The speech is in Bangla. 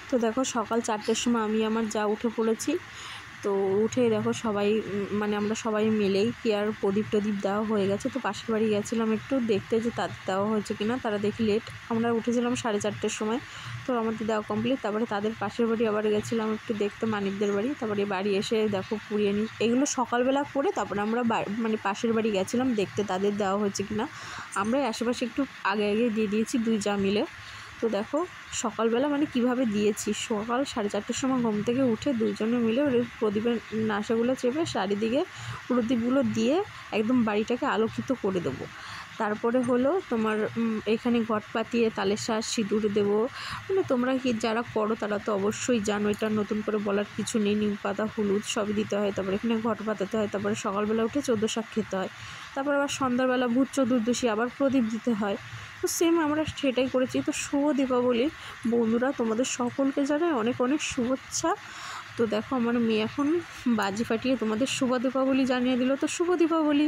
তো দেখো সকাল 4টের সময় আমি আমার যা উঠে পড়েছি। তো উঠে দেখো সবাই মানে আমরা সবাই মিলেই কি আর প্রদীপ টদীপ দেওয়া হয়ে গেছে। তো পাশের বাড়ি গেছিলাম একটু দেখতে যে তাদের দেওয়া হয়েছে কিনা, তারা দেখি লেট। আমরা উঠেছিলাম 4:30-র সময়, তো আমাদের দেওয়া কমপ্লিট। তারপরে তাদের পাশের বাড়ি আবার গেছিলাম একটু দেখতে, মানিকদের বাড়ি। তারপরে বাড়ি এসে দেখো পুড়িয়ে নিই, এগুলো সকালবেলা করে তারপরে আমরা মানে পাশের বাড়ি গেছিলাম দেখতে তাদের দেওয়া হয়েছে কিনা। আমরাই আশেপাশে একটু আগে আগে দিয়ে দিয়েছি 2 যা মিলে। তো দেখো সকালবেলা মানে কিভাবে দিয়েছি, সকাল 4:30-র সময় ঘুম থেকে উঠে দুজনে মিলে ওই প্রদীপের নাশাগুলো চেপে চারিদিকে প্রদীপগুলো দিয়ে একদম বাড়িটাকে আলোকিত করে দেবো। তারপরে হলো তোমার এখানে ঘট পাতিয়ে তালের শাঁস সিঁদুর দেবো। মানে তোমরা কি যারা করো তারা তো অবশ্যই জানো, এটা নতুন করে বলার কিছু নেই। নিম পাতা হলুদ সবই দিতে হয়, তারপরে এখানে ঘট পাতাতে হয়, তারপরে সকালবেলা উঠে 14 শাক খেতে হয়, তারপর আবার সন্ধ্যাবেলা ভূত চতুর্দশী আবার প্রদীপ দিতে হয়। তো সেম আমরা সেটাই করেছি। তো শুভ দীপাবলি বন্ধুরা, তোমাদের সকলকে জানাই অনেক অনেক শুভেচ্ছা। তো দেখো আমার মেয়ে এখন বাজি ফাটিয়ে তোমাদের শুভ দীপাবলি জানিয়ে দিল। তো শুভ দীপাবলি।